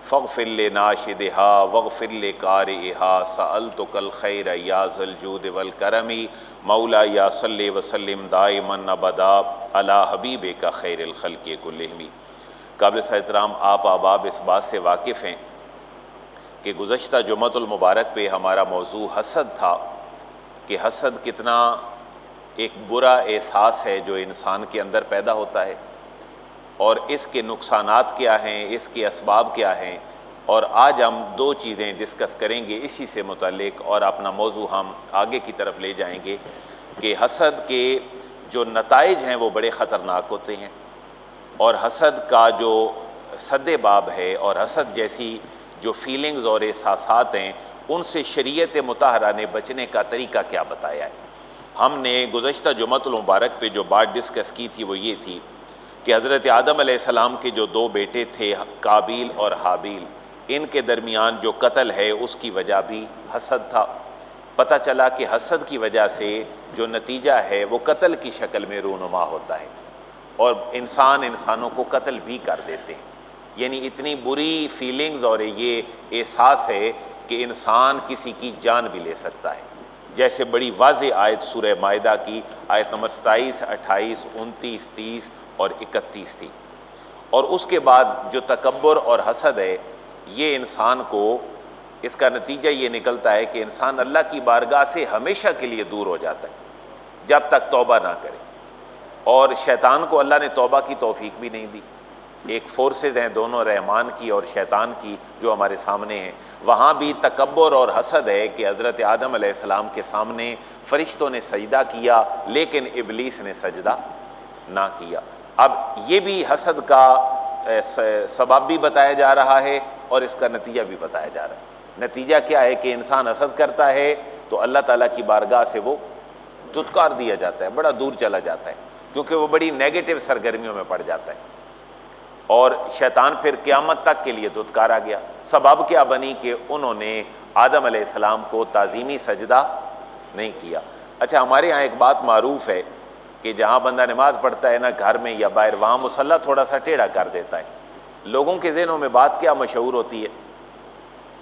फ़ग़फ़िर ले नाशिदहा वग़फ़िर ले क़ारिहा सअलतुकल खैर या ज़ल जूद वल करमी मौला या सल्लि व सल्लिम दाइमन अबदा अला हबीबिका खैरिल खल्क़ि कुल्लिहिम। काबिल एहतराम आप अहबाब इस बात से वाकिफ़ हैं कि गुज़श्ता जुम्मतुल मुबारक पे हमारा मौजू हसद था कि हसद कितना एक बुरा एहसास है जो इंसान के अंदर पैदा होता है और इसके नुकसानात क्या हैं, इसके असबाब क्या हैं। और आज हम दो चीज़ें डिस्कस करेंगे इसी से मुतल्लिक़ और अपना मौजू हम आगे की तरफ ले जाएंगे कि हसद के जो नताइज हैं वो बड़े ख़तरनाक होते हैं और हसद का जो सद्दे बाब है और हसद जैसी जो फीलिंग्स और एहसासात हैं उनसे शरीयत मुताहरा ने बचने का तरीका क्या बताया है। हमने गुज़श्ता जुम्मतुल मुबारक पे जो बात डिस्कस की थी वो ये थी कि हज़रत आदम अलैहिस्सलाम के जो दो बेटे थे काबिल और हाबिल, इनके दरमियान जो कत्ल है उसकी वजह भी हसद था। पता चला कि हसद की वजह से जो नतीजा है वो कत्ल की शक्ल में रूनुमा होता है और इंसानों को कत्ल भी कर देते हैं। यानी इतनी बुरी फीलिंग्स और ये एहसास है कि इंसान किसी की जान भी ले सकता है। जैसे बड़ी वाज़ेह आयत सूरह माइदा की आयत नंबर 27, 28, 29, 30 और 31 थी। और उसके बाद जो तकब्बुर और हसद है ये इंसान को, इसका नतीजा ये निकलता है कि इंसान अल्लाह की बारगाह से हमेशा के लिए दूर हो जाता है जब तक तौबा ना करे। और शैतान को अल्लाह ने तौबा की तौफीक भी नहीं दी। एक फोर्सेस हैं दोनों, रहमान की और शैतान की, जो हमारे सामने हैं। वहाँ भी तकब्बुर और हसद है कि हज़रत आदम अलैहिस्सलाम के सामने फ़रिश्तों ने सजदा किया लेकिन इबलीस ने सजदा ना किया। अब ये भी हसद का सबब भी बताया जा रहा है और इसका नतीजा भी बताया जा रहा है। नतीजा क्या है कि इंसान हसद करता है तो अल्लाह ताला की बारगाह से वो दुत्कार दिया जाता है, बड़ा दूर चला जाता है क्योंकि वो बड़ी नेगेटिव सरगर्मियों में पड़ जाता है और शैतान फिर क़यामत तक के लिए दुत्कारा गया। सबब क्या बनी कि उन्होंने आदम अलैहिस्सलाम को ताज़ीमी सजदा नहीं किया। अच्छा, हमारे यहाँ एक बात मारूफ़ है कि जहाँ बंदा नमाज़ पढ़ता है ना, घर में या बाहर, वहाँ मुसल्ला थोड़ा सा टेढ़ा कर देता है। लोगों के ज़हनों में बात क्या मशहूर होती है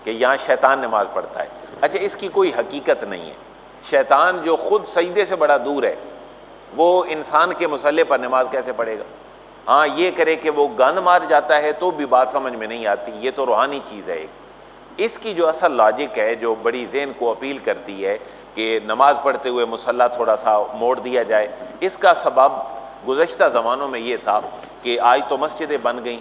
कि यहाँ शैतान नमाज़ पढ़ता है। अच्छा, इसकी कोई हकीकत नहीं है। शैतान जो ख़ुद सजदे से बड़ा दूर है वो इंसान के मुसल्ले पर नमाज कैसे पढ़ेगा। हाँ, ये करे कि वो गंद मार जाता है तो भी बात समझ में नहीं आती, ये तो रूहानी चीज़ है। इसकी जो असल लॉजिक है जो बड़ी ज़हन को अपील करती है कि नमाज़ पढ़ते हुए मुसल्ला थोड़ा सा मोड़ दिया जाए, इसका सबब गुज़श्ता ज़मानों में ये था कि आज तो मस्जिदें बन गई,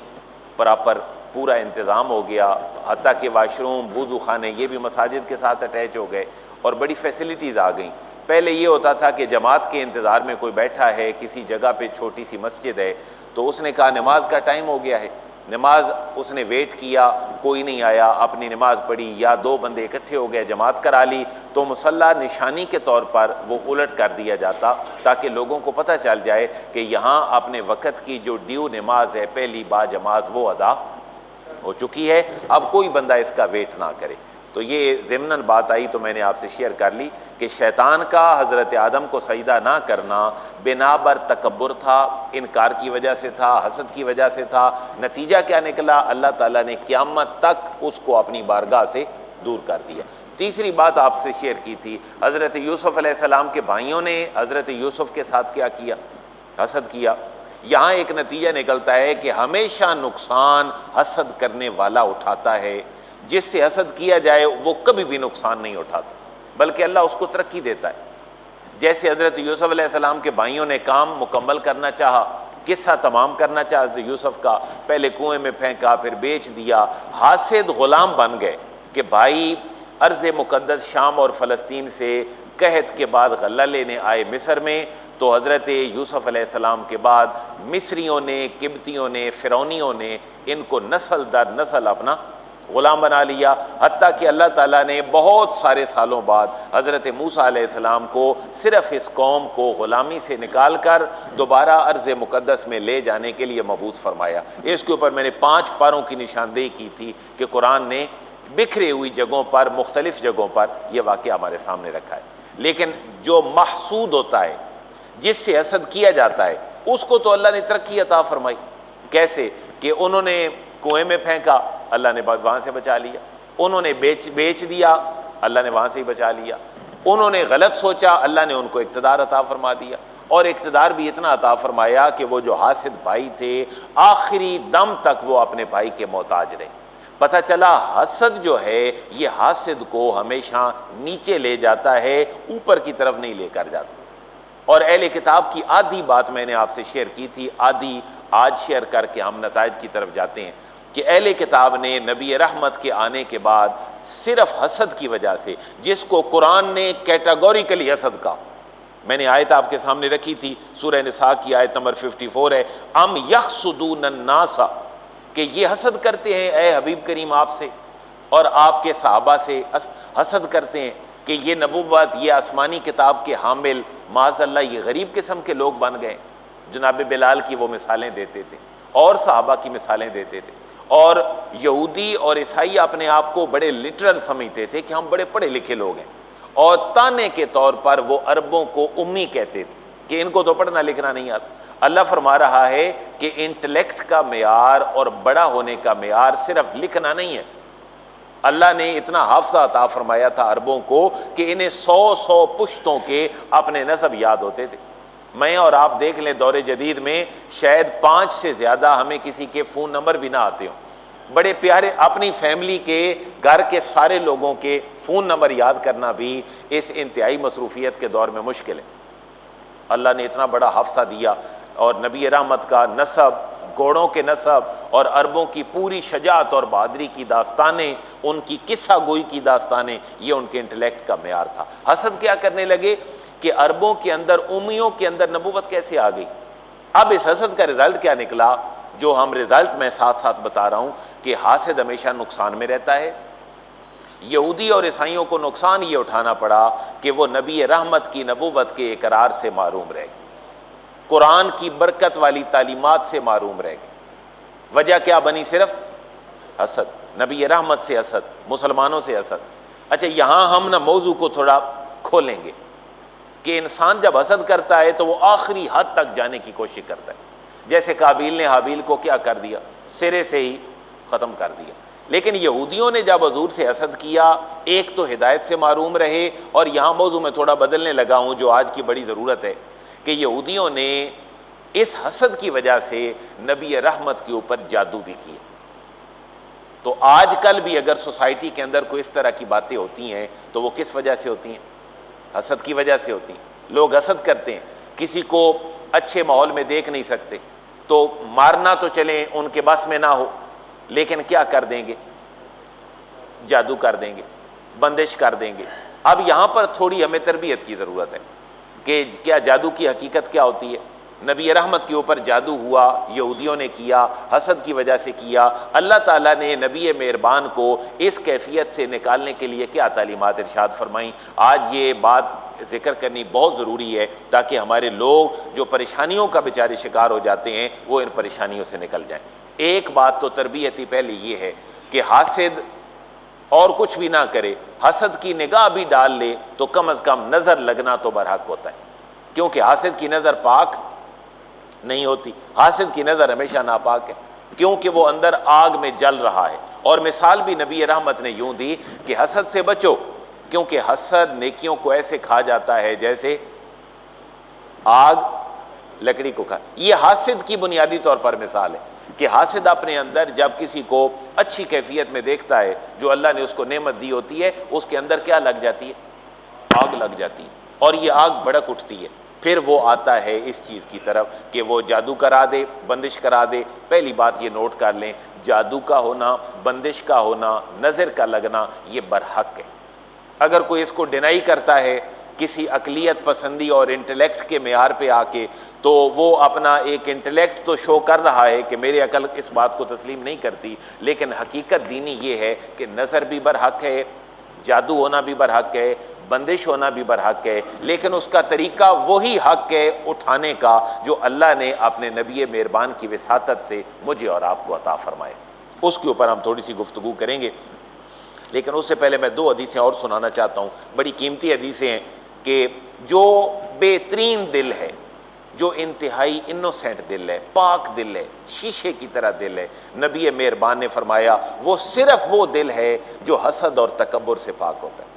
प्रॉपर पूरा इंतज़ाम हो गया, हत्ता कि वाशरूम, वुज़ू खाने ये भी मसाजिद के साथ अटैच हो गए और बड़ी फैसिलिटीज़ आ गई। पहले ये होता था कि जमात के इंतज़ार में कोई बैठा है किसी जगह पे, छोटी सी मस्जिद है, तो उसने कहा नमाज का टाइम हो गया है, नमाज उसने वेट किया, कोई नहीं आया, अपनी नमाज पढ़ी या दो बंदे इकट्ठे हो गए जमात करा ली, तो मुसल्ला निशानी के तौर पर वो उलट कर दिया जाता ताकि लोगों को पता चल जाए कि यहाँ अपने वक़्त की जो ड्यू नमाज है, पहली बार जमात, वो अदा हो चुकी है, अब कोई बंदा इसका वेट ना करे। तो ये ज़िम्नन बात आई तो मैंने आपसे शेयर कर ली कि शैतान का हज़रत आदम को सजदा ना करना बिनाबर तकब्बुर था, इनकार की वजह से था, हसद की वजह से था। नतीजा क्या निकला, अल्लाह ताला ने क़यामत तक उसको अपनी बारगाह से दूर कर दिया। तीसरी बात आपसे शेयर की थी, हज़रत यूसुफ़ अलैहिस्सलाम के भाइयों ने हज़रत यूसुफ़ के साथ क्या किया, हसद किया। यहाँ एक नतीजा निकलता है कि हमेशा नुकसान हसद करने वाला उठाता है। जिससे हसद किया जाए वो कभी भी नुकसान नहीं उठाता, बल्कि अल्लाह उसको तरक्की देता है। जैसे हज़रत यूसुफ़ अलैहिस्सलाम के भाइयों ने काम मुकम्मल करना चाहा, किस्सा तमाम करना चाहा यूसुफ़ का, पहले कुएं में फेंका, फिर बेच दिया, हासिद ग़ुलाम बन गए कि भाई अर्ज़ मुक़द्दस शाम और फ़लस्तीन से कहत के बाद गल्ला लेने आए मिस्र में, तो हज़रत यूसुफ़ अलैहिस्सलाम के बाद मिस्रियों ने, किब्तियों ने, फ़िरौनियों ने इनको नस्ल दर नस्ल अपना ग़ुलाम बना लिया। हत्ता कि अल्लाह ताला ने बहुत सारे सालों बाद हज़रत मूसा अलैहिस्सलाम को सिर्फ़ इस कौम को ग़ुलामी से निकाल कर दोबारा अर्ज़ मुक़द्दस में ले जाने के लिए मबूस फरमाया। इसके ऊपर मैंने 5 पारों की निशानदेही की थी कि कुरान ने बिखरे हुई जगहों पर, मुख्तलिफ़ जगहों पर यह वाक़या हमारे सामने रखा है। लेकिन जो महसूद होता है, जिससे हसद किया जाता है, उसको तो अल्लाह ने तरक्की अता फरमाई। कैसे कि उन्होंने कुएं में फेंका, अल्लाह ने वहाँ से बचा लिया। उन्होंने बेच दिया, अल्लाह ने वहाँ से ही बचा लिया। उन्होंने गलत सोचा, अल्लाह ने उनको इक़्तिदार अता फरमा दिया, और इक़्तिदार भी इतना अता फरमाया कि वो जो हासिद भाई थे आखिरी दम तक वो अपने भाई के मोहताज रहे। पता चला हसद जो है ये हासिद को हमेशा नीचे ले जाता है, ऊपर की तरफ नहीं लेकर जाता। और अहले किताब की आधी बात मैंने आपसे शेयर की थी, आधी आज शेयर करके हम नताइज की तरफ जाते हैं कि अहले किताब ने नबी रहमत के आने के बाद सिर्फ हसद की वजह से, जिसको कुरान ने कैटेगोरिकली हसद का, मैंने आयत आपके सामने रखी थी, सूरह निसा की आयत नंबर 54 है, अम यहसुदून अन्नासा, कि ये हसद करते हैं ए हबीब करीम आपसे और आपके सहाबा से हसद करते हैं कि ये नबुव्वत, ये आसमानी किताब के हामिल माज़अल्लाह ये गरीब किस्म के लोग बन गए। जनाब बिलाल की वो मिसालें देते थे और सहाबा की मिसालें देते थे, और यहूदी और ईसाई अपने आप को बड़े लिटरल समझते थे कि हम बड़े पढ़े लिखे लोग हैं, और ताने के तौर पर वो अरबों को उम्मी कहते थे कि इनको तो पढ़ना लिखना नहीं आता। अल्लाह फरमा रहा है कि इंटेलेक्ट का मेयार और बड़ा होने का मेयार सिर्फ लिखना नहीं है। अल्लाह ने इतना हाफजा अता फरमाया था अरबों को कि इन्हें 100 पुश्तों के अपने नसब याद होते थे। मैं और आप देख लें दौरे जदीद में शायद 5 से ज़्यादा हमें किसी के फ़ोन नंबर भी ना आते हों। बड़े प्यारे अपनी फैमिली के घर के सारे लोगों के फ़ोन नंबर याद करना भी इस इंतहाई मसरूफियत के दौर में मुश्किल है। अल्लाह ने इतना बड़ा हाफसा दिया, और नबी रहमत का नसब, घोड़ों के नसब और अरबों की पूरी शजात और बहादरी की दास्तानें, उनकी किस्सा गोई की दास्तानें, ये उनके इंटेलेक्ट का मेयार था। हसद क्या करने लगे कि अरबों के अंदर, उम्मियों के अंदर नबूवत कैसे आ गई। अब इस हसद का रिजल्ट क्या निकला, जो हम रिजल्ट में साथ साथ बता रहा हूं कि हासिद हमेशा नुकसान में रहता है। यहूदी और ईसाइयों को नुकसान ये उठाना पड़ा कि वो नबी रहमत की नबूवत के इकरार से मारूम रह गए, कुरान की बरकत वाली तालीमात से मारूम रह गए। वजह क्या बनी? सिर्फ हसद, नबी रहमत से हसद, मुसलमानों से हसद। अच्छा, यहाँ हम ना मौजू को थोड़ा खोलेंगे कि इंसान जब हसद करता है तो वो आखिरी हद तक जाने की कोशिश करता है। जैसे काबिल ने हाबिल को क्या कर दिया, सिरे से ही ख़त्म कर दिया। लेकिन यहूदियों ने जब हजूर से हसद किया, एक तो हिदायत से मारूम रहे, और यहाँ मौजू में थोड़ा बदलने लगा हूँ जो आज की बड़ी ज़रूरत है कि यहूदियों ने इस हसद की वजह से नबी रहमत के ऊपर जादू भी किया। तो आजकल भी अगर सोसाइटी के अंदर कोई इस तरह की बातें होती हैं तो वो किस वजह से होती हैं? हसद की वजह से होती हैं। लोग हसद करते हैं, किसी को अच्छे माहौल में देख नहीं सकते तो मारना तो चले उनके बस में ना हो, लेकिन क्या कर देंगे? जादू कर देंगे, बंदिश कर देंगे। अब यहाँ पर थोड़ी हमें तरबियत की ज़रूरत है कि क्या जादू की हकीकत क्या होती है। नबी रहमत के ऊपर जादू हुआ, यहूदियों ने किया, हसद की वजह से किया। अल्लाह ताला ने नबी मेहरबान को इस कैफियत से निकालने के लिए क्या तालीमात इरशाद फरमाई। आज ये बात जिक्र करनी बहुत ज़रूरी है ताकि हमारे लोग जो परेशानियों का बेचारे शिकार हो जाते हैं वो इन परेशानियों से निकल जाएं। एक बात तो तरबियती पहले ये है कि हासिद और कुछ भी ना करे, हसद की निगाह भी डाल ले तो कम अज़ कम नज़र लगना तो बरहक होता है, क्योंकि हासिद की नज़र पाक नहीं होती। हासिद की नज़र हमेशा नापाक है, क्योंकि वो अंदर आग में जल रहा है। और मिसाल भी नबी रहमत ने यूं दी कि हसद से बचो, क्योंकि हसद नेकियों को ऐसे खा जाता है जैसे आग लकड़ी को खा। ये हासिद की बुनियादी तौर पर मिसाल है कि हासिद अपने अंदर जब किसी को अच्छी कैफियत में देखता है, जो अल्लाह ने उसको नेमत दी होती है, उसके अंदर क्या लग जाती है? आग लग जाती है, और ये आग भड़क उठती है। फिर वो आता है इस चीज़ की तरफ कि वो जादू करा दे, बंदिश करा दे। पहली बात ये नोट कर लें, जादू का होना, बंदिश का होना, नज़र का लगना, ये बरहक है। अगर कोई इसको डिनाई करता है किसी अकलियत पसंदी और इंटेलेक्ट के मेयार पे आके, तो वो अपना एक इंटेलेक्ट तो शो कर रहा है कि मेरी अकल इस बात को तस्लीम नहीं करती, लेकिन हकीकत दीनी ये है कि नज़र भी बरहक है, जादू होना भी बरहक है, बंदिश होना भी बरहक है, लेकिन उसका तरीका वही हक है उठाने का जो अल्लाह ने अपने नबी मेहरबान की विसातत से मुझे और आपको अता फरमाए। उसके ऊपर हम थोड़ी सी गुफ्तगू करेंगे, लेकिन उससे पहले मैं 2 हदीसें और सुनाना चाहता हूँ। बड़ी कीमती हदीसें हैं कि जो बेहतरीन दिल है, जो इंतहाई इनोसेंट दिल है, पाक दिल है, शीशे की तरह दिल है। नबी मेहरबान ने फरमाया वो सिर्फ वो दिल है जो हसद और तकब्बुर से पाक होता है।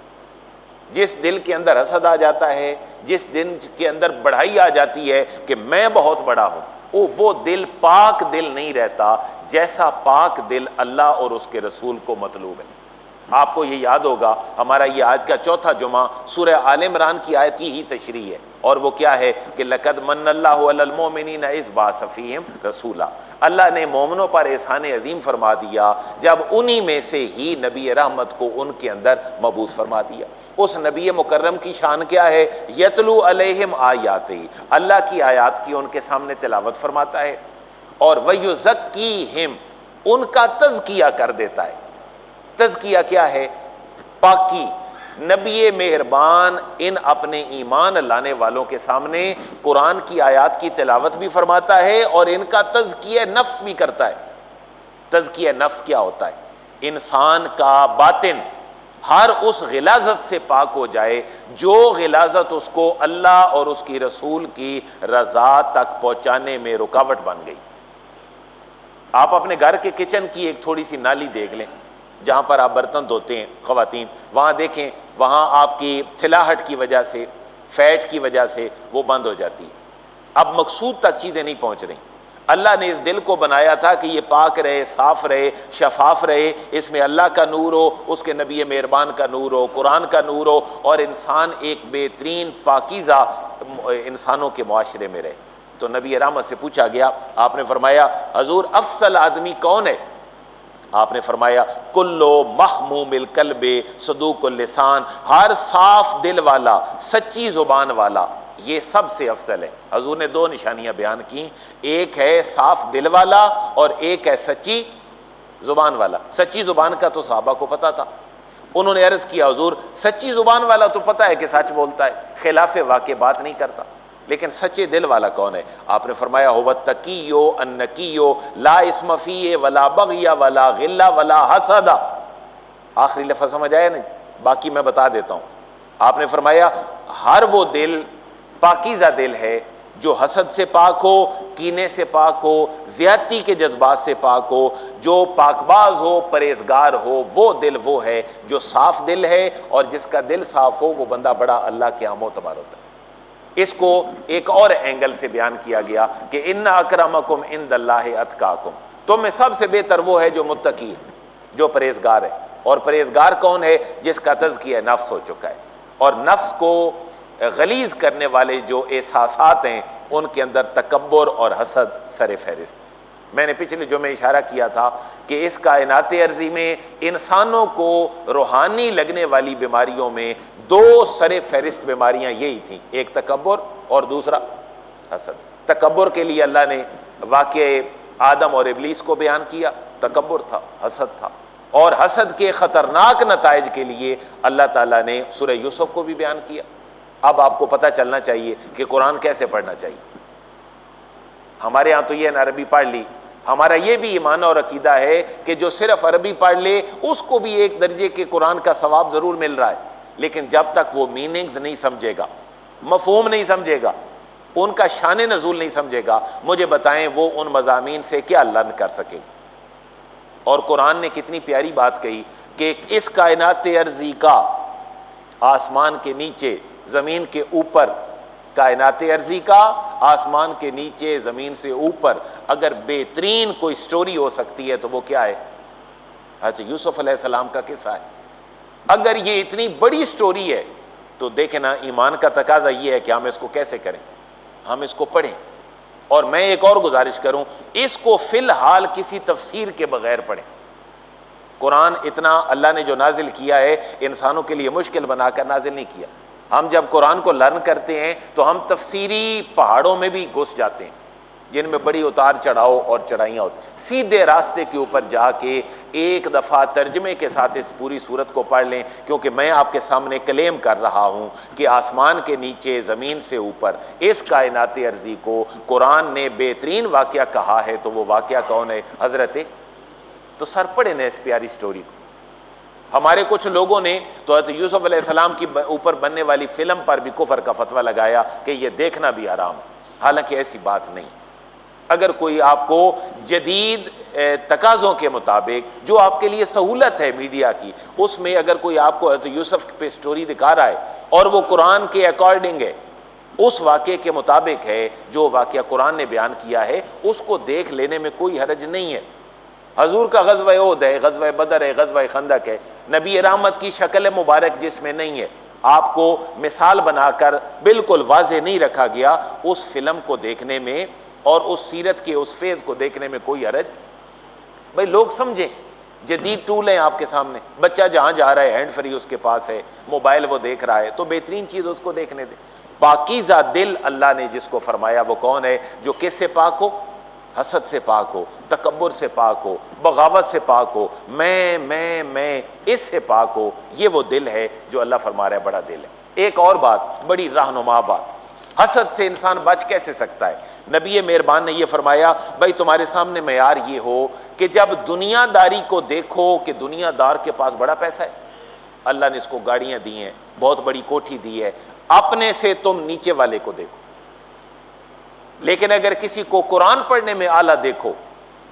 जिस दिल के अंदर हसद आ जाता है, जिस दिल के अंदर बढ़ाई आ जाती है कि मैं बहुत बड़ा हूं, वो दिल पाक दिल नहीं रहता, जैसा पाक दिल अल्लाह और उसके रसूल को मतलूब है। आपको ये याद होगा, हमारा ये आज का चौथा जुमा सूरह आल इमरान की आयत की ही तशरीह है, और वो क्या है कि लक़द मन्नल्लाहु अलल मोमिनीना इज़ बाअस फ़ीहिम रसूला, अल्लाह ने मोमिनों पर एहसान अजीम फरमा दिया जब उन्हीं में से ही नबी रहमत को उनके अंदर मबूस फरमा दिया। उस नबी मुकर्रम की शान क्या है? यतलू अलैहिम आयाती, अल्लाह की आयात की उनके सामने तिलावत फरमाता है, और वयुज़क्कीहिम, उनका तज़किया कर देता है। तज़किया क्या है? पाकी। नबी मेहरबान इन अपने ईमान लाने वालों के सामने कुरान की आयात की तिलावत भी फरमाता है और इनका तज़किया नफ्स भी करता है। तज़किया नफ्स क्या होता है? इंसान का बातिन हर उस गिलाजत से पाक हो जाए जो गिलाजत उसको अल्लाह और उसकी रसूल की रजा तक पहुंचाने में रुकावट बन गई। आप अपने घर के किचन की एक थोड़ी सी नाली देख लें, जहाँ पर आप बर्तन धोते हैं ख़वातीन, वहाँ देखें, वहाँ आपकी थिलाहट की वजह से, फैट की वजह से वो बंद हो जाती है। अब मकसूद तक चीज़ें नहीं पहुँच रही। अल्लाह ने इस दिल को बनाया था कि ये पाक रहे, साफ़ रहे, शफाफ रहे, इसमें अल्लाह का नूर हो, उसके नबी मेहरबान का नूर हो, कुरान का नूर हो, और इंसान एक बेहतरीन पाकीज़ा इंसानों के मुआशरे में रहे। तो नबी रहमत से पूछा गया, आपने फरमाया हजूर अफसल आदमी कौन है? आपने फरमाया कुल्लो महमूमिल कल्बे सदूकुल लिसान, हर साफ दिल वाला, सच्ची जुबान वाला, ये सबसे अफसल है। हजूर ने दो निशानियां बयान की, एक है साफ दिल वाला और एक है सच्ची जुबान वाला। सच्ची जुबान का तो सहाबा को पता था। उन्होंने अर्ज किया हजूर सच्ची जुबान वाला तो पता है कि सच बोलता है, खिलाफे वाक़े बात नहीं करता, लेकिन सच्चे दिल वाला कौन है? आपने फरमाया हुवा तकियो अन्नकियो ला इस्म फीह वला बगिया वला गिल्ला वला हसदा। आखिरी लफ्ज़ समझ आया नहीं? बाकी मैं बता देता हूँ। आपने फरमाया हर वो दिल पाकीज़ा दिल है जो हसद से पाक हो, कीने से पाक हो, ज़्यादती के जज्बात से पाक हो, जो पाकबाज हो, परहेजगार हो। वो दिल वो है जो साफ़ दिल है, और जिसका दिल साफ़ हो वो बंदा बड़ा अल्लाह के यहाँ मोतबर होता है। इसको एक और एंगल से बयान किया गया कि इन्ना अकरमकुम इंदल्लाहि अतकाकुम, तुम में सबसे बेहतर वो है जो मुत्तकी है, जो परहेजगार है। और परहेजगार कौन है? जिसका तज़किया नफ्स हो चुका है, और नफ्स को गलीज करने वाले जो एहसासात हैं उनके अंदर तकब्बुर और हसद सर फहरिस्त। मैंने पिछले जो में इशारा किया था कि इस कायनात अर्ज़ी में इंसानों को रूहानी लगने वाली बीमारियों में दो सर फहरिस्त बीमारियां यही थी, एक तकब्बुर और दूसरा हसद। तकब्बुर के लिए अल्लाह ने वाक़े आदम और इब्लीस को बयान किया, तकब्बुर था, हसद था। और हसद के ख़तरनाक नताइज के लिए अल्लाह ताला ने सूरह यूसुफ को भी बयान किया। अब आपको पता चलना चाहिए कि कुरान कैसे पढ़ना चाहिए। हमारे यहाँ तो ये अरबी पढ़ ली, हमारा ये भी ईमान और अकीदा है कि जो सिर्फ अरबी पढ़ ले उसको भी एक दर्जे के कुरान का सवाब ज़रूर मिल रहा है, लेकिन जब तक वो मीनिंग्स नहीं समझेगा, मफहूम नहीं समझेगा, उनका शान नज़ूल नहीं समझेगा, मुझे बताएं वो उन मज़ामीन से क्या लर्न कर सके। और कुरान ने कितनी प्यारी बात कही कि इस कायनात अर्ज़ी का, आसमान के नीचे ज़मीन के ऊपर, कायनात अर्ज़ी का आसमान के नीचे ज़मीन से ऊपर अगर बेहतरीन कोई स्टोरी हो सकती है तो वो क्या है? हज़रत यूसुफ अलैहिस्सलाम का किस्सा है। अगर ये इतनी बड़ी स्टोरी है तो देखें ना, ईमान का तकाजा ये है कि हम इसको कैसे करें, हम इसको पढ़ें। और मैं एक और गुजारिश करूं, इसको फ़िलहाल किसी तफसीर के बगैर पढ़ें। कुरान इतना अल्लाह ने जो नाजिल किया है इंसानों के लिए मुश्किल बनाकर नाजिल नहीं किया। हम जब कुरान को लर्न करते हैं तो हम तफसीरी पहाड़ों में भी घुस जाते हैं जिनमें बड़ी उतार चढ़ाव और चढ़ाइयाँ होती। सीधे रास्ते के ऊपर जाके एक दफ़ा तर्जमे के साथ इस पूरी सूरत को पढ़ लें, क्योंकि मैं आपके सामने क्लेम कर रहा हूँ कि आसमान के नीचे ज़मीन से ऊपर इस कायनात अर्ज़ी को कुरान ने बेहतरीन वाक़या कहा है। तो वो वाक़या कौन है? हज़रत, तो सर पड़े न इस प्यारी स्टोरी को। हमारे कुछ लोगों ने तो हज़रत यूसुफ अलैहिस्सलाम की ऊपर बनने वाली फ़िल्म पर भी कुफर का फतवा लगाया कि ये देखना भी हराम है। हालांकि ऐसी बात नहीं। अगर कोई आपको जदीद तकाज़ों के मुताबिक जो आपके लिए सहूलत है मीडिया की, उसमें अगर कोई आपको हज़रत यूसुफ पे स्टोरी दिखा रहा है और वो कुरान के अकॉर्डिंग है, उस वाक़े के मुताबिक है, जो वाक़या कुरान ने बयान किया है, उसको देख लेने में कोई हरज नहीं है। हजूर का ग़ज़वा ओहद है, ग़ज़वा बदर है, ग़ज़वा खंदक है, नबी रहमत की शक्ल मुबारक जिसमें नहीं है, आपको मिसाल बनाकर बिल्कुल वाज़े नहीं रखा गया, उस फिल्म को देखने में और उस सीरत के उस फेज़ को देखने में कोई हरज। भाई लोग समझें, जदीद टूल हैं आपके सामने, बच्चा जहाँ जा रहा है हैंड फ्री उसके पास है, मोबाइल वो देख रहा है, तो बेहतरीन चीज़ उसको देखने दे। पाकीज़ा दिल अल्लाह ने जिसको फरमाया वो कौन है? जो किससे पाक हो? हसद से पाक हो, तकब्बुर से पाक हो, बगावत से पाक हो, मैं इससे पाक हो। ये वो दिल है जो अल्लाह फरमा रहा है बड़ा दिल है। एक और बात, बड़ी रहनुमा बात, हसद से इंसान बच कैसे सकता है? नबी मेहरबान ने यह फरमाया, भाई तुम्हारे सामने मेयार ये हो कि जब दुनियादारी को देखो कि दुनियादार के पास बड़ा पैसा है, अल्लाह ने इसको गाड़ियां दी हैं, बहुत बड़ी कोठी दी है, अपने से तुम नीचे वाले को देखो। लेकिन अगर किसी को कुरान पढ़ने में आला देखो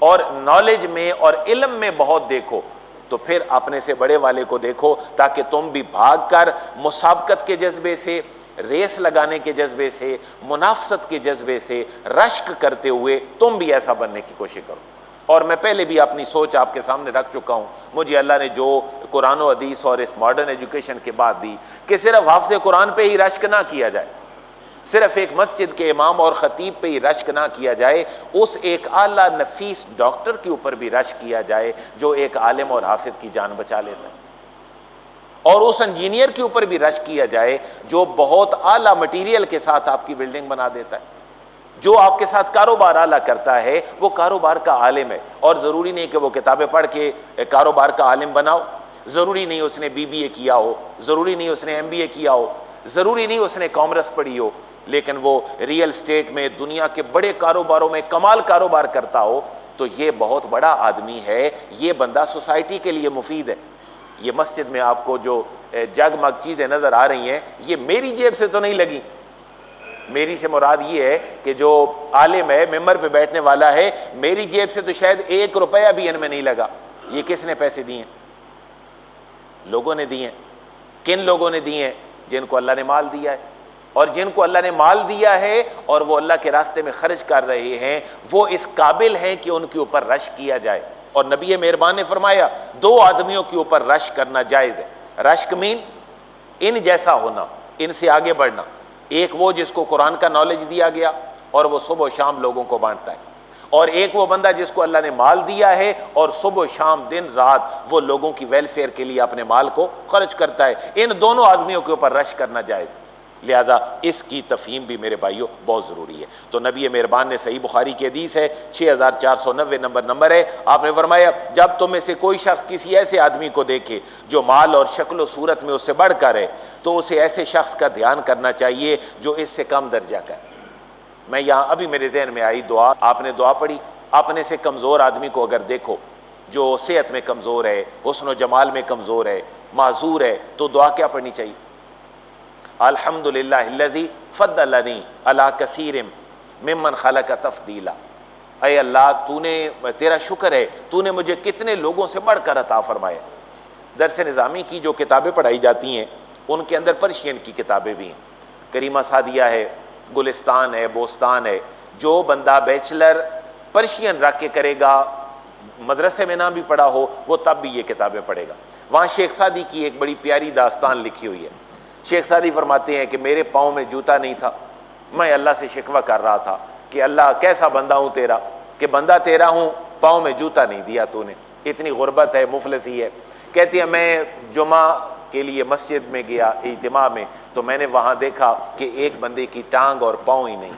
और नॉलेज में और इल्म में बहुत देखो, तो फिर अपने से बड़े वाले को देखो, ताकि तुम भी भागकर मुसाबकत के जज्बे से, रेस लगाने के जज्बे से, मुनाफसत के जज्बे से रश्क करते हुए तुम भी ऐसा बनने की कोशिश करो। और मैं पहले भी अपनी सोच आपके सामने रख चुका हूँ, मुझे अल्लाह ने जो कुरान और हदीस और इस मॉडर्न एजुकेशन के बाद दी कि सिर्फ हाफ़िज़ कुरान पे ही रश्क ना किया जाए, सिर्फ एक मस्जिद के इमाम और ख़तीब पे ही रश्क ना किया जाए, उस एक आला नफीस डॉक्टर के ऊपर भी रश्क किया जाए जो एक आलिम और हाफिज़ की जान बचा लेता है, और उस इंजीनियर के ऊपर भी रश्क किया जाए जो बहुत आला मटीरियल के साथ आपकी बिल्डिंग बना देता है, जो आपके साथ कारोबार आला करता है, वो कारोबार का आलिम है। और ज़रूरी नहीं कि वो किताबें पढ़ के कारोबार का आलिम बनाओ, ज़रूरी नहीं उसने BBA किया हो, ज़रूरी नहीं उसने MBA किया हो, ज़रूरी नहीं उसने कॉमर्स पढ़ी हो, लेकिन वो रियल स्टेट में दुनिया के बड़े कारोबारों में कमाल कारोबार करता हो, तो ये बहुत बड़ा आदमी है, ये बंदा सोसाइटी के लिए मुफीद है। ये मस्जिद में आपको जो जगमग चीज़ें नज़र आ रही हैं, ये मेरी जेब से तो नहीं लगी। मेरी से मुराद ये है कि जो आलिम है, मिंबर पे बैठने वाला है, मेरी जेब से तो शायद 1 रुपया भी इनमें नहीं लगा। ये किसने पैसे दिए? लोगों ने दिए। किन लोगों ने दिए? जिनको अल्लाह ने माल दिया है। और जिनको अल्लाह ने माल दिया है और वो अल्लाह के रास्ते में खर्च कर रहे हैं, वो इस काबिल हैं कि उनके ऊपर रश्क किया जाए। और नबी मेहरबान ने फरमाया 2 आदमियों के ऊपर रश्क करना जायज़ है। रश्क मीन इन जैसा होना, इनसे आगे बढ़ना। एक वो जिसको कुरान का नॉलेज दिया गया और वो सुबह शाम लोगों को बांटता है, और एक वो बंदा जिसको अल्लाह ने माल दिया है और सुबह शाम दिन रात वो लोगों की वेलफेयर के लिए अपने माल को खर्च करता है। इन दोनों आदमियों के ऊपर रश्क करना जायज़, लिहाजा इसकी तफहीम भी मेरे भाइयों बहुत ज़रूरी है। तो नबी मेहरबान ने, सही बुखारी की हदीस है, 6490 नंबर है, आपने फरमाया जब तुम में से कोई शख्स किसी ऐसे आदमी को देखे जो माल और शक्ल व सूरत में उससे बढ़कर है, तो उसे ऐसे शख्स का ध्यान करना चाहिए जो इससे कम दर्जा का है। मैं यहाँ अभी मेरे जहन में आई दुआ, आपने दुआ पढ़ी, अपने से कमज़ोर आदमी को अगर देखो जो सेहत में कमज़ोर है, हुस्न व जमाल में कमज़ोर है, माजूर है, तो दुआ क्या पढ़नी चाहिए? अल्हम्दुलिल्लाहिल्लज़ी फ़द्दलनी अला कसीरिम मिम्मन खलक़ तफ़दीला। ऐ अल्लाह, तूने, तेरा शुक्र है, तूने मुझे कितने लोगों से बढ़कर अता फरमाया। दरस निज़ामी की जो किताबें पढ़ाई जाती हैं उनके अंदर पर्शियन की किताबें भी हैं, करीमा सादिया है, गुलिस्तान है, बोस्तान है। जो बंदा बैचलर पर्शियन रख के करेगा, मदरसे में ना भी पढ़ा हो, वो तब भी ये किताबें पढ़ेगा। वहाँ शेख सादी की एक बड़ी प्यारी दास्तान लिखी हुई है। शेख सादी फरमाते हैं कि मेरे पाँव में जूता नहीं था, मैं अल्लाह से शिकवा कर रहा था कि अल्लाह कैसा बंदा हूँ तेरा, कि बंदा तेरा हूँ, पाँव में जूता नहीं दिया तूने, इतनी गुर्बत है, मुफलसी है। कहती है मैं जुमा के लिए मस्जिद में गया इज्तिमा में, तो मैंने वहाँ देखा कि एक बंदे की टांग और पाँव ही नहीं,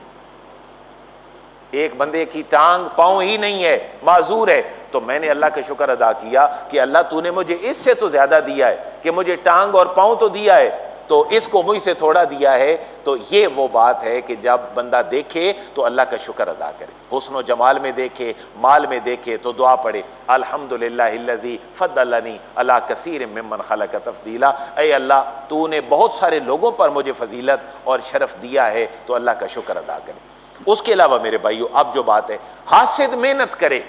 एक बंदे की टांग पाँव ही नहीं है, माजूर है। तो मैंने अल्लाह का शुक्र अदा किया कि अल्लाह तूने मुझे इससे तो ज़्यादा दिया है, कि मुझे टांग और पाँव तो दिया है, तो इसको मुझसे थोड़ा दिया है। तो ये वो बात है कि जब बंदा देखे तो अल्लाह का शुक्र अदा करे, हुस्न व जमाल में देखे, माल में देखे तो दुआ पढ़े, अल्हम्दुलिल्लाहिल्लज़ी फ़द्दलनी अला कसीर मिम्मन खलक़ तफ़दीला। ऐ अल्लाह, तूने बहुत सारे लोगों पर मुझे फजीलत और शरफ़ दिया है, तो अल्लाह का शुक्र अदा करे। उसके अलावा मेरे भाइयों, अब जो बात है, हासिद मेहनत करे,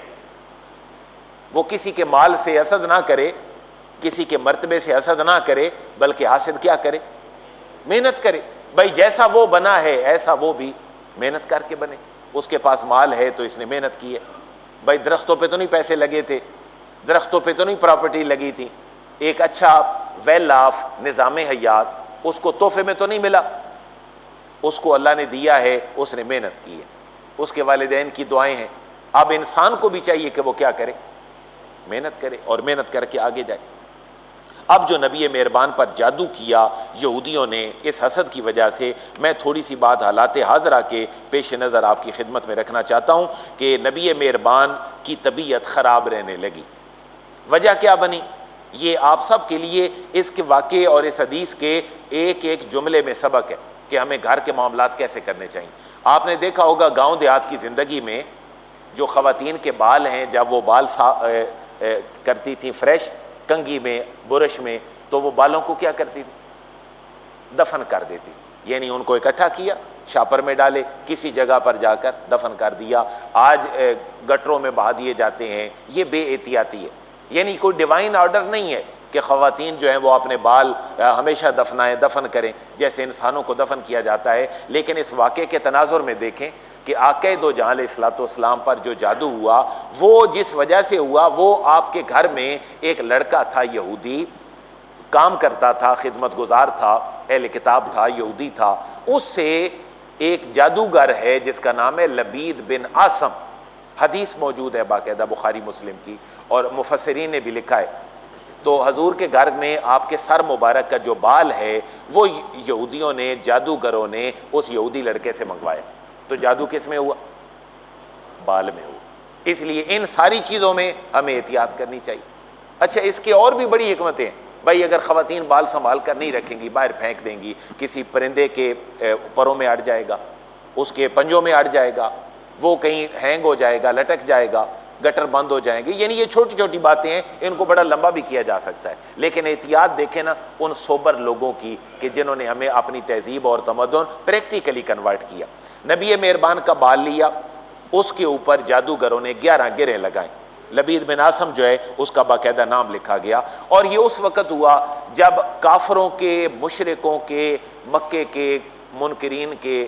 वो किसी के माल से हसद ना करे, किसी के मर्तबे से हसद ना करे, बल्कि हासिद क्या करे, मेहनत करे। भाई जैसा वो बना है ऐसा वो भी मेहनत करके बने। उसके पास माल है तो इसने मेहनत की है। भाई दरख्तों पे तो नहीं पैसे लगे थे, दरख्तों पे तो नहीं प्रॉपर्टी लगी थी, एक अच्छा वेल ऑफ निज़ाम हयात उसको तोहफे में तो नहीं मिला, उसको अल्लाह ने दिया है, उसने मेहनत की है, उसके वालिदैन की दुआएं हैं। अब इंसान को भी चाहिए कि वो क्या करे, मेहनत करे और मेहनत करके आगे जाए। अब जो नबी मेहरबान पर जादू किया यहूदियों ने इस हसद की वजह से, मैं थोड़ी सी बात हालात हाज़रा के पेश नज़र आपकी खिदमत में रखना चाहता हूँ कि नबी मेहरबान की तबीयत ख़राब रहने लगी। वजह क्या बनी, ये आप सब के लिए इसके वाक़े और इस हदीस के एक एक जुमले में सबक है कि हमें घर के मामलात कैसे करने चाहिए। आपने देखा होगा गाँव देहात की ज़िंदगी में जो ख़वातीन के बाल हैं, जब वो बाल करती थी फ्रेश कंघी में, बुरश में, तो वो बालों को क्या करती थी, दफन कर देती। यानी उनको इकट्ठा किया, शापर में डाले, किसी जगह पर जाकर दफन कर दिया। आज गटरों में बहा दिए जाते हैं। ये बेएहतियाती है। यानी कोई डिवाइन ऑर्डर नहीं है कि ख़वातीन जो हैं वो अपने बाल हमेशा दफनाएं, दफन करें जैसे इंसानों को दफन किया जाता है। लेकिन इस वाक़े के तनाजुर में देखें कि आक़े दो जहां अलैहिस्सलाम पर जो जादू हुआ, वो जिस वजह से हुआ, वो आपके घर में एक लड़का था यहूदी, काम करता था, खिदमत गुजार था, अहले किताब था, यहूदी था। उससे एक जादूगर है जिसका नाम है लबीद बिन आसम। हदीस मौजूद है बाकायदा बुखारी मुस्लिम की, और मुफस्सिरीन ने भी लिखा है। तो हजूर के घर में आपके सर मुबारक का जो बाल है वो यहूदियों ने, जादूगरों ने उस यहूदी लड़के से मंगवाया। तो जादू किस में हुआ, बाल में हुआ। इसलिए इन सारी चीज़ों में हमें एहतियात करनी चाहिए। अच्छा, इसकी और भी बड़ी हिकमतें हैं। भाई अगर ख़वातीन बाल संभाल कर नहीं रखेंगी, बाहर फेंक देंगी, किसी परिंदे के परों में अड़ जाएगा, उसके पंजों में अड़ जाएगा, वो कहीं हैंग हो जाएगा, लटक जाएगा, गटर बंद हो जाएंगे। यानी ये छोटी छोटी बातें हैं, इनको बड़ा लंबा भी किया जा सकता है। लेकिन एहतियात देखें ना उन सोबर लोगों की कि जिन्होंने हमें अपनी तहजीब और तमद्दुन प्रैक्टिकली कन्वर्ट किया। नबी मेहरबान का बाल लिया, उसके ऊपर जादूगरों ने 11 गिरें लगाएं। लबीद बिन आसम जो है उसका बाकायदा नाम लिखा गया। और ये उस वक़्त हुआ जब काफरों के, मुशरिकों के, मक्के के, मुनकरीन के,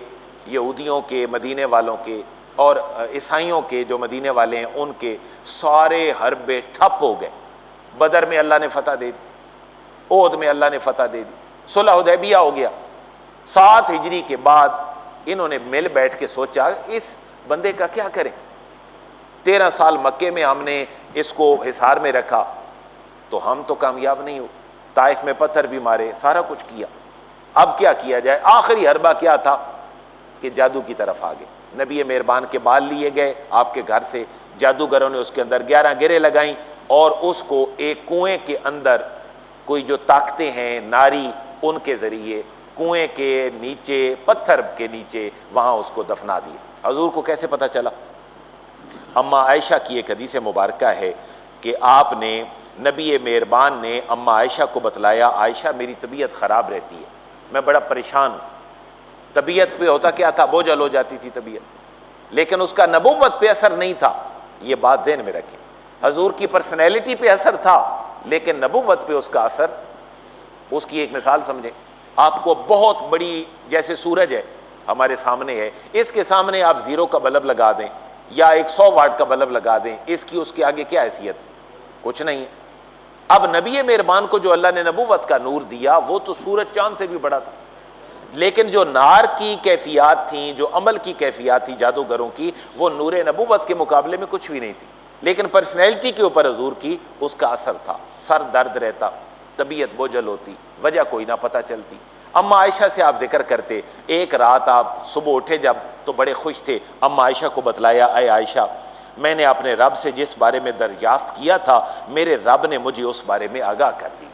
यहूदियों के, मदीने वालों के और ईसाइयों के जो मदीने वाले हैं उनके सारे हरबे ठप हो गए। बदर में अल्लाह ने फतह दे दी, ओहद में अल्लाह ने फतह दे दी, सुलह हुदैबिया हो गया। 7 हिजरी के बाद इन्होंने मिल बैठ के सोचा इस बंदे का क्या करें। 13 साल मक्के में हमने इसको हिसार में रखा तो हम तो कामयाब नहीं हो, ताइफ में पत्थर भी मारे, सारा कुछ किया, अब क्या किया जाए। आखिरी हरबा क्या था कि जादू की तरफ आ गए। नबी मेहरबान के बाल लिए गए आपके घर से, जादूगरों ने उसके अंदर 11 गिरें लगाई और उसको एक कुएं के अंदर, कोई जो ताकतें हैं नारी, उनके ज़रिए कुएं के नीचे, पत्थर के नीचे वहाँ उसको दफना दिया। हजूर को कैसे पता चला? अम्मा आयशा की एक हदीस मुबारका है कि आपने, नबी मेहरबान ने अम्मा आयशा को बतलाया, आयशा मेरी तबीयत ख़राब रहती है, मैं बड़ा परेशान हूँ। तबीयत पे होता क्या था, बोझल हो जाती थी तबीयत, लेकिन उसका नबुव्वत पे असर नहीं था। ये बात ज़हन में रखें। हजूर की पर्सनैलिटी पे असर था लेकिन नबुव्वत पे उसका असर। उसकी एक मिसाल समझें, आपको बहुत बड़ी, जैसे सूरज है हमारे सामने है, इसके सामने आप 0 का बल्ब लगा दें या 100 वाट का बल्ब लगा दें, इसकी उसके आगे क्या हैसियत, कुछ नहीं है। अब नबी मेहरबान को जो अल्लाह ने नबुव्वत का नूर दिया वो तो सूरज चांद से भी बड़ा था, लेकिन जो नार की कैफियत थी, जो अमल की कैफियत थी जादूगरों की, वो नूर नबुव्वत के मुकाबले में कुछ भी नहीं थी। लेकिन पर्सनैलिटी के ऊपर हजूर की उसका असर था। सर दर्द रहता, तबीयत बोझल होती, वजह कोई ना पता चलती। अम्मा आयशा से आप जिक्र करते, एक रात आप सुबह उठे जब तो बड़े खुश थे, अम्मा आयशा को बतलाया, अय आयशा, मैंने अपने रब से जिस बारे में दरियाफ्त किया था, मेरे रब ने मुझे उस बारे में आगाह कर दी।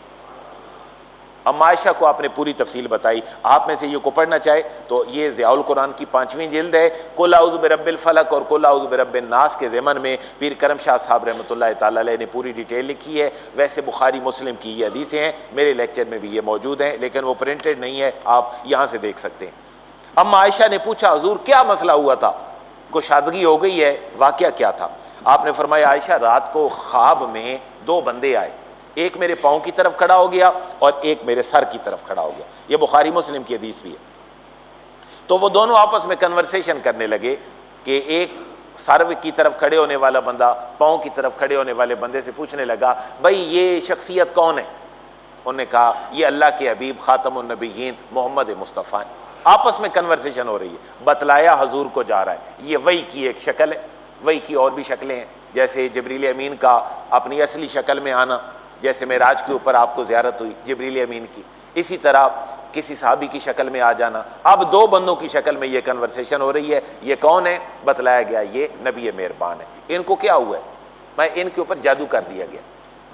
अम्मा आयशा को आपने पूरी तफसील बताई। आप में से ये को पढ़ना चाहे तो ये ज़ियाउल कुरान की 5वीं जिल्द है, कुल औज़ु बिरब्बिल फलक और कुल औज़ु बिरब्बिन नास के ज़मन में पीर करम शाह साहब रहमतुल्लाह ताला अलैह ने पूरी डिटेल लिखी है। वैसे बुखारी मुस्लिम की ये हदीसें हैं, मेरे लेक्चर में भी ये मौजूद हैं, लेकिन वो प्रिंटेड नहीं है, आप यहाँ से देख सकते हैं। अम्मा आयशा ने पूछा, हुज़ूर क्या मसला हुआ था? कुशादगी हो गई है। वाक़या क्या था? आपने फरमाया आयशा रात को ख्वाब में दो बंदे आए, एक मेरे पाँव की तरफ खड़ा हो गया और एक मेरे सर की तरफ खड़ा हो गया। ये बुखारी मुस्लिम की हदीस भी है। तो वो दोनों आपस में कन्वर्सेशन करने लगे कि एक सर की तरफ खड़े होने वाला बंदा पाँव की तरफ खड़े होने वाले बंदे से पूछने लगा, भाई ये शख्सियत कौन है? उन्होंने कहा ये अल्लाह के हबीब खातमुन नबीयीन मोहम्मद मुस्तफ़ा है। आपस में कन्वर्सेशन हो रही है। बतलाया हजूर को जा रहा है, ये वही की एक शक्ल है। वही की और भी शक्लें हैं, जैसे जबरील अमीन का अपनी असली शक्ल में आना, जैसे मेराज के ऊपर आपको ज़ियारत हुई जबरील अमीन की, इसी तरह किसी साहबी की शक्ल में आ जाना। अब दो बंदों की शक्ल में ये कन्वर्सेशन हो रही है। ये कौन है? बतलाया गया ये नबी मेहरबान है। इनको क्या हुआ है? मैं इनके ऊपर जादू कर दिया गया।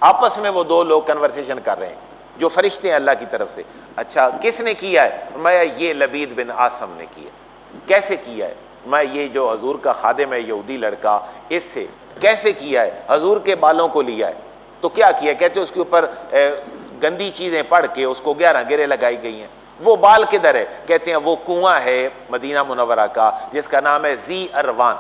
आपस में वो दो लोग कन्वर्सेशन कर रहे हैं जो फरिश्ते हैं अल्लाह की तरफ से। अच्छा किसने किया है? मैं ये लबीद बिन आसम ने किया। कैसे किया है? मैं ये जो हजूर का खादिम है यहूदी लड़का, इससे कैसे किया है? हजूर के बालों को लिया है। तो क्या किया? कहते उसके ऊपर गंदी चीज़ें पढ़ के उसको 11 गिरे लगाई गई हैं। वो बाल किधर है? कहते हैं वो कुआं है मदीना मुनव्वरा का जिसका नाम है जी अरवान।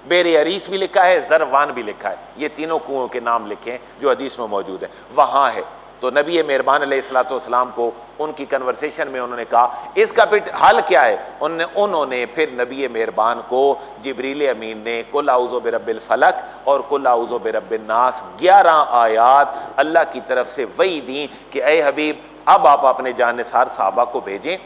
बेरे अरीस भी लिखा है, जरवान भी लिखा है। ये तीनों कुओं के नाम लिखे हैं जो हदीस में मौजूद है, वहाँ है। तो नबी मेहरबान अलैहिस्सलाम को उनकी कन्वर्सेशन में उन्होंने कहा इसका फिर हल क्या है? उन्होंने फिर नबी मेहरबान को जिब्रील अमीन ने कुल आऊज़ु बिरब्बिल फलक और कुल आऊज़ु बिरब्बिन नास 11 आयात अल्लाह की तरफ से वही दी कि ए हबीब अब आप अपने जानिसार साहबा को भेजें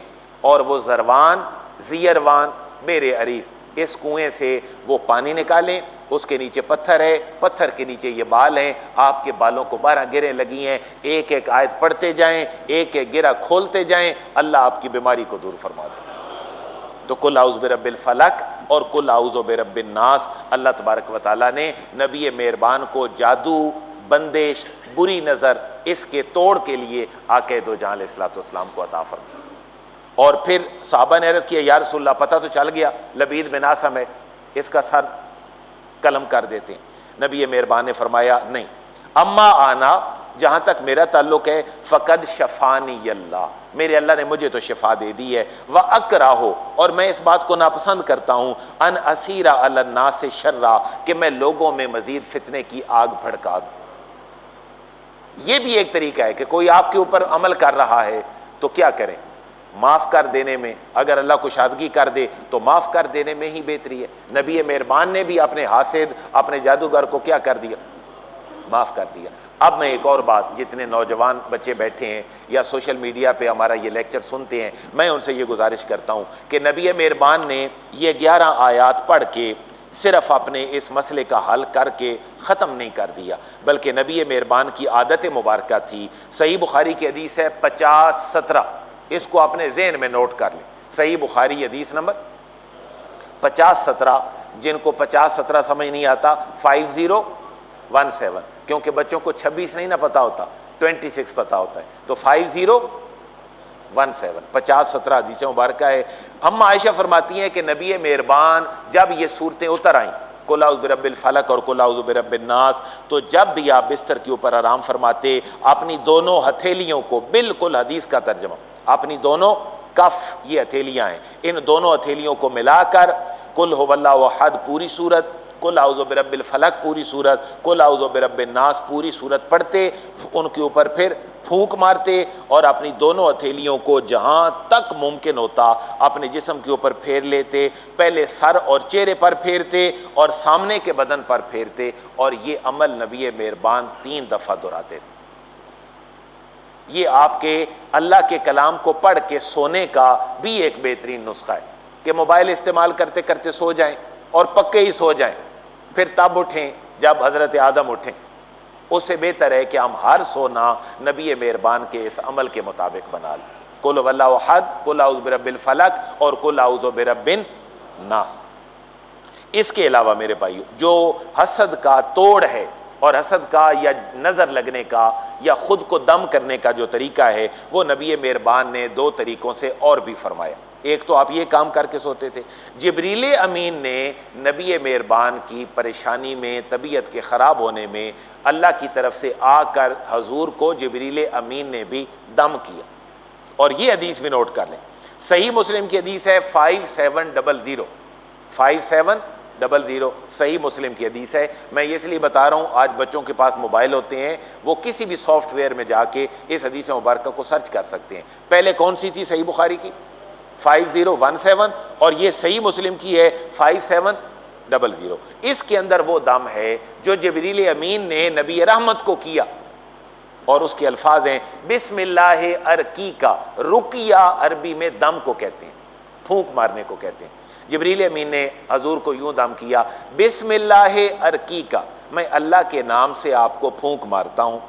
और वो जरवान ज़ियरवान बेरे अरीस इस कुएं से वो पानी निकालें। उसके नीचे पत्थर है, पत्थर के नीचे ये बाल हैं। आपके बालों को 12 गिरें लगी हैं। एक एक आयत पढ़ते जाएं, एक एक गिरा खोलते जाएं, अल्लाह आपकी बीमारी को दूर फरमा दे। तो कुल आऊज़ु बिरब्बिल फलक और कुल आऊज़ु बिरब्बिन नास अल्लाह तबारक व तआला ने नबी मेहरबान को जादू, बंदिश, बुरी नज़र इसके तोड़ के लिए आक़ा दो जहां अलैहिस्सलाम को अता फरमा। और फिर सहाबा ने अर्ज़ किया या रसूलल्लाह पता तो चल गया लबीद बिन आसम है, इसका सर कलम कर देते हैं। नबी मेहरबान ने फरमाया नहीं, अम्मा आना जहाँ तक मेरा ताल्लुक़ है फ़क़द शफ़ानी अल्लाह, मेरे अल्लाह ने मुझे तो शिफा दे दी है। व अकराहो और मैं इस बात को नापसंद करता हूँ अन असीरा अलन्नास से शर्रा कि मैं लोगों में मज़ीद फितने की आग भड़का दूँ। ये भी एक तरीका है कि कोई आपके ऊपर अमल कर रहा है तो क्या करें? माफ़ कर देने में, अगर अल्लाह कुशादगी कर दे तो माफ़ कर देने में ही बेहतरी है। नबी मेहरबान ने भी अपने हासिद अपने जादूगर को क्या कर दिया? माफ़ कर दिया। अब मैं एक और बात, जितने नौजवान बच्चे बैठे हैं या सोशल मीडिया पे हमारा ये लेक्चर सुनते हैं, मैं उनसे ये गुजारिश करता हूँ कि नबी मेहरबान ने ये 11 आयात पढ़ के सिर्फ अपने इस मसले का हल करके ख़त्म नहीं कर दिया, बल्कि नबी मेहरबान की आदत मुबारक थी। सही बुखारी की हदीस है 50-17, इसको अपने ज़हन में नोट कर लें। सही बुखारी हदीस नंबर 50-17, जिनको 50-17 समझ नहीं आता 5017, क्योंकि बच्चों को 26 नहीं ना पता होता, 26 पता होता है, तो 5017 50-17 हदीस मुबारक है। अम्मा आयशा फरमाती हैं कि नबी मेहरबान जब ये सूरतें उतर आईं कुल आऊज़ु बिरब्बिल फलक और कुल आऊज़ु बिरब्बिन नास, तो जब भी आप बिस्तर के ऊपर आराम फरमाते अपनी दोनों हथेलियों को, बिल्कुल हदीस का तर्जमा, अपनी दोनों कफ ये हथेलियाँ हैं, इन दोनों हथेलियों को मिलाकर कुल हुवल्लाहु अहद पूरी सूरत, कुल आऊज़ु बिरब्बिल फलक पूरी सूरत, कुल आऊज़ु बिरब्बिन नास पूरी सूरत पढ़ते, उनके ऊपर फिर फूंक मारते और अपनी दोनों हथेलियों को जहाँ तक मुमकिन होता अपने जिस्म के ऊपर फेर लेते। पहले सर और चेहरे पर फेरते और सामने के बदन पर फेरते, और ये अमल नबी मेहरबान 3 दफ़ा दोहराते थे। ये आपके अल्लाह के कलाम को पढ़ के सोने का भी एक बेहतरीन नुस्खा है कि मोबाइल इस्तेमाल करते करते सो जाएं और पक्के ही सो जाएं, फिर तब उठें जब हज़रत आदम उठें। उससे बेहतर है कि हम हर सोना नबी मेहरबान के इस अमल के मुताबिक बना लें। कुल हुवल्लाहु अहद, कुल आऊज़ु बिरब्बिल फलक और कुल आऊज़ु बिरब्बिन नास। इसके अलावा मेरे भाइयों, जो हसद का तोड़ है और हसद का या नज़र लगने का या ख़ुद को दम करने का जो तरीका है, वो नबी मेहरबान ने 2 तरीक़ों से और भी फरमाया। एक तो आप ये काम करके सोते थे। जिब्रील अमीन ने नबी मेहरबान की परेशानी में, तबीयत के ख़राब होने में अल्लाह की तरफ से आकर हजूर को जिब्रील अमीन ने भी दम किया। और ये हदीस भी नोट कर लें, सही मुस्लिम की हदीस है 5700 5700। सही मुस्लिम की हदीस है। मैं ये इसलिए बता रहा हूँ, आज बच्चों के पास मोबाइल होते हैं, वो किसी भी सॉफ्टवेयर में जाके इस हदीस मुबारक को सर्च कर सकते हैं। पहले कौन सी थी सही बुखारी की? 5017, और ये सही मुस्लिम की है 5700। इसके अंदर वो दम है जो जिब्रील अमीन ने नबी रहमत को किया, और उसके अल्फाज हैं बिस्मिल्लाह अर्कीका। रुकिया अरबी में दम को कहते हैं, फूंक मारने को कहते हैं। जिब्रील अमीन ने हजूर को यूं दम किया, बिस्मिल्लाह अर्कीका, मैं अल्लाह के नाम से आपको फूंक मारता हूं।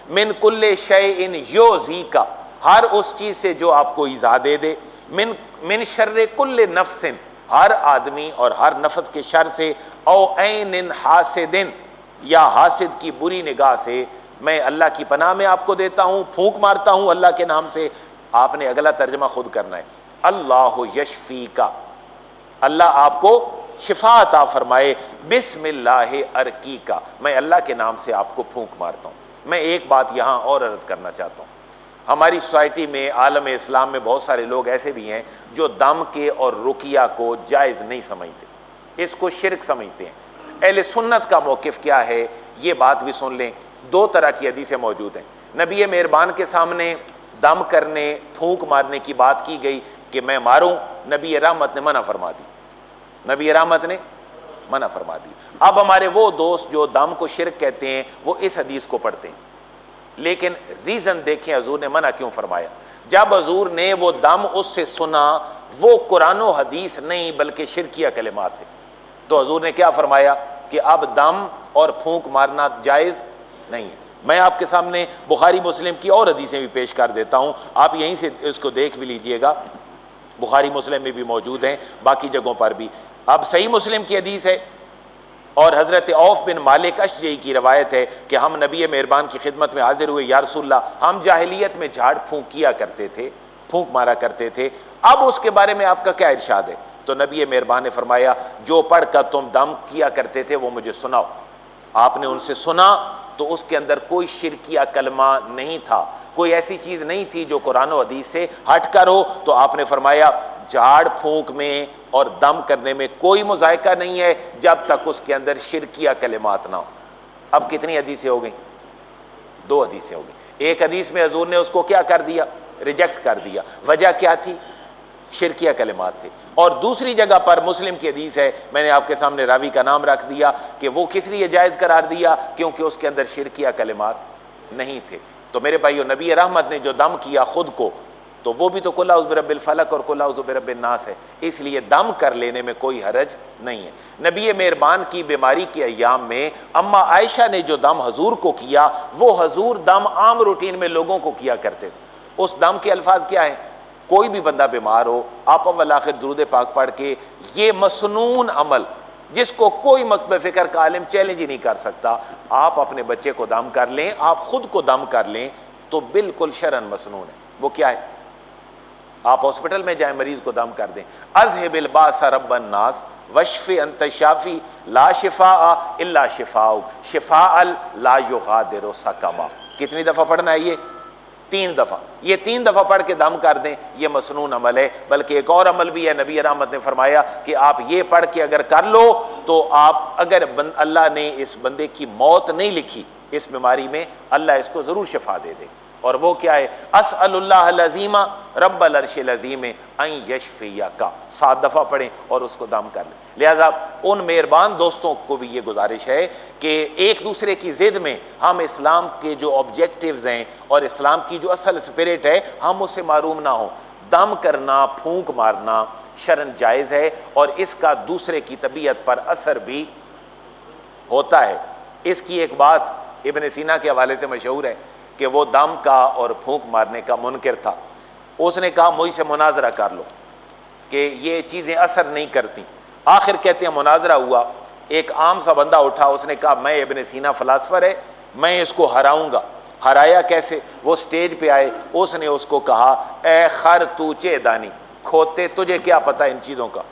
मिन कुल्ले शैइन योज़ीका, हर उस चीज से जो आपको ईजा दे दे। मिन शर्रे कुल्ले नफ्सिन, हर आदमी और हर नफ्स के शर से। औ ऐनिन हासिदिन, या हासिद की बुरी निगाह से मैं अल्लाह की पनाह में आपको देता हूं, फूंक मारता हूं अल्लाह के नाम से। आपने अगला तर्जमा खुद करना है, अल्लाह यशफी का, अल्लाह आपको शिफा अता फरमाए। बिस्मिल्लाह अर्की का, मैं अल्लाह के नाम से आपको फूंक मारता हूं। मैं एक बात यहां और अर्ज करना चाहता हूं, हमारी सोसाइटी में, आलम इस्लाम में बहुत सारे लोग ऐसे भी हैं जो दम के और रुकिया को जायज़ नहीं समझते, इसको शिरक समझते हैं। अहले सुन्नत का मौक़िफ़ क्या है, ये बात भी सुन लें। दो तरह की हदीसें मौजूद हैं। नबी मेहरबान के सामने दम करने, फूंक मारने की बात की गई कि मैं मारूं, नबी रहमत ने मना फरमा दी, नबी रहमत ने मना फरमा दी। अब हमारे वो दोस्त जो दम को शिरक कहते हैं, वो इस हदीस को पढ़ते हैं, लेकिन रीज़न देखें हजूर ने मना क्यों फरमाया। जब हजूर ने वो दम उससे सुना, वो कुरान व हदीस नहीं बल्कि शिरकिया कलिमात थे, तो हजूर ने क्या फरमाया कि अब दम और फूंक मारना जायज़ नहीं है। मैं आपके सामने बुखारी मुस्लिम की और हदीसें भी पेश कर देता हूँ, आप यहीं से इसको देख भी लीजिएगा। बुखारी मुस्लिम में भी मौजूद हैं, बाकी जगहों पर भी। अब सही मुस्लिम की हदीस है, और हज़रत औफ बिन मालिक अशजई की रवायत है कि हम नबी मेहरबान की खिदमत में हाजिर हुए, या रसूलल्लाह, हम जाहिलियत में झाड़ फूंक किया करते थे, फूंक मारा करते थे, अब उसके बारे में आपका क्या इरशाद है? तो नबी मेहरबान ने फरमाया, जो पढ़ कर तुम दम किया करते थे वो मुझे सुनाओ। आपने उनसे सुना तो उसके अंदर कोई शिरकिया कलमा नहीं था, कोई ऐसी चीज़ नहीं थी जो कुरान और हदीस से हट कर हो। तो आपने फरमाया, झाड़ फूंक में और दम करने में कोई मुज़ायका नहीं है जब तक उसके अंदर शिरकिया कलिमात ना हो। अब कितनी हदीसें हो गई? दो हदीसें हो गई। एक हदीस में हजूर ने उसको क्या कर दिया? रिजेक्ट कर दिया। वजह क्या थी? शिरकिया कलिमात थे। और दूसरी जगह पर मुस्लिम की हदीस है, मैंने आपके सामने रावी का नाम रख दिया कि वो किस लिए जायज़ करार दिया, क्योंकि उसके अंदर शिरकिया कलिमात नहीं थे। तो मेरे भाइयों, नबी रहमत ने जो दम किया खुद को, तो वो भी तो कुल औज़ु बिरब्बिल फलक और कुल औज़ु बिरब्बिन नास है, इसलिए दम कर लेने में कोई हरज नहीं है। नबी मेहरबान की बीमारी के अय्याम में अम्मा आयशा ने जो दम हजूर को किया, वो हजूर दम आम रूटीन में लोगों को किया करते थे। उस दम के अल्फाज क्या हैं? कोई भी बंदा बीमार हो, आप अव्वल आखिर दुरूद पाक पढ़ के, ये मसनून अमल जिसको कोई मकतब फ़िक्र का आलिम चैलेंज ही नहीं कर सकता, आप अपने बच्चे को दम कर लें, आप खुद को दम कर लें, तो बिल्कुल शरन मसनून है। वो क्या है? आप हॉस्पिटल में जाएं, मरीज को दम कर दें, अज़हिबिल बास रब्बन नास वशफ़ि अंत शाफ़ी ला शिफ़ा इल्ला शिफ़ाउ शिफ़ाअल ला युगादिरु सकमा। कितनी दफ़ा पढ़ना है ये? 3 दफ़ा। ये 3 दफ़ा पढ़ के दम कर दें, ये मसनून अमल है। बल्कि एक और अमल भी है, नबी रहमत ने फरमाया कि आप ये पढ़ के अगर कर लो तो आप, अगर अल्लाह ने इस बंदे की मौत नहीं लिखी इस बीमारी में, अल्लाह इसको ज़रूर शिफा दे दे। और वो क्या है? अस्अलुल्लाह अज़ीमा रब्बल अर्शिल अज़ीम अन यशफ़ियका। 7 दफ़ा पढ़ें और उसको दम कर लें। लिहाजा उन मेहरबान दोस्तों को भी ये गुजारिश है कि एक दूसरे की ज़िद में हम इस्लाम के जो ऑब्जेक्टिव्स हैं और इस्लाम की जो असल स्पिरिट है, हम उससे मारूम ना हो। दम करना, फूंक मारना शरन जायज़ है, और इसका दूसरे की तबीयत पर असर भी होता है। इसकी एक बात इब्न सीना के हवाले से मशहूर है कि वो दम का और फूंक मारने का मुनकिर था। उसने कहा, मुझसे मुनाजरा कर लो कि ये चीज़ें असर नहीं करती। आखिर कहते हैं मुनाजरा हुआ, एक आम सा बंदा उठा, उसने कहा, मैं इब्न सीना फ़िलासफ़र है, मैं इसको हराऊंगा। हराया कैसे? वो स्टेज पे आए, उसने उसको कहा, ए खर तू चेदानी, खोते तुझे क्या पता इन चीज़ों का।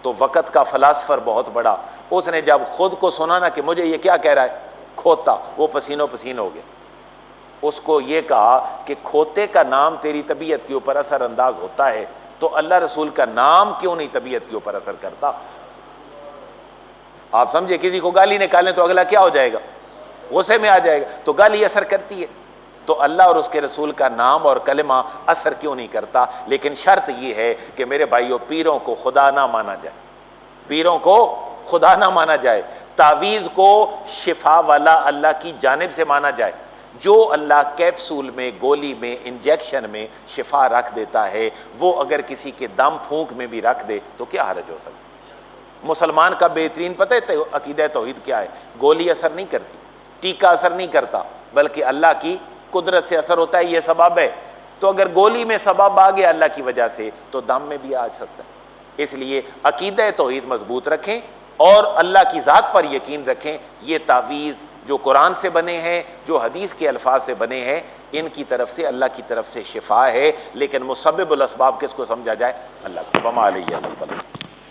तो वक़्त का फ़िलासफ़र बहुत बड़ा, उसने जब खुद को सुना ना कि मुझे ये क्या कह रहा है, खोता, वो पसीनो पसीन हो गया। उसको ये कहा कि खोते का नाम तेरी तबीयत के ऊपर असर अंदाज होता है, तो अल्लाह रसूल का नाम क्यों नहीं तबीयत के ऊपर असर करता? आप समझे, किसी को गाली निकालें तो अगला क्या हो जाएगा, गुस्से में आ जाएगा। तो गाली असर करती है, तो अल्लाह और उसके रसूल का नाम और कलमा असर क्यों नहीं करता। लेकिन शर्त यह है कि मेरे भाइयों, पीरों को खुदा ना माना जाए, पीरों को खुदा ना माना जाए, तावीज़ को शिफा वाला अल्लाह की जानिब से माना जाए। जो अल्लाह कैप्सूल में, गोली में, इंजेक्शन में शिफा रख देता है, वो अगर किसी के दम फूंक में भी रख दे तो क्या हर्ज हो सकता। मुसलमान का बेहतरीन पता है अकीदा तौहीद क्या है, गोली असर नहीं करती, टीका असर नहीं करता, बल्कि अल्लाह की कुदरत से असर होता है, ये सबब है। तो अगर गोली में सबब आ गया अल्लाह की वजह से तो दम में भी आ सकता है। इसलिए अकीदा तौहीद मजबूत रखें और अल्लाह की ज़ात पर यकीन रखें। ये तावीज़ जो कुरान से बने हैं, जो हदीस के अल्फाज से बने हैं, इनकी तरफ से, अल्लाह की तरफ से शिफा है। लेकिन मुसब्बिबुल अस्बाब किसको समझा जाए, अल्लाह को। वमा अलैहि अल्लाह।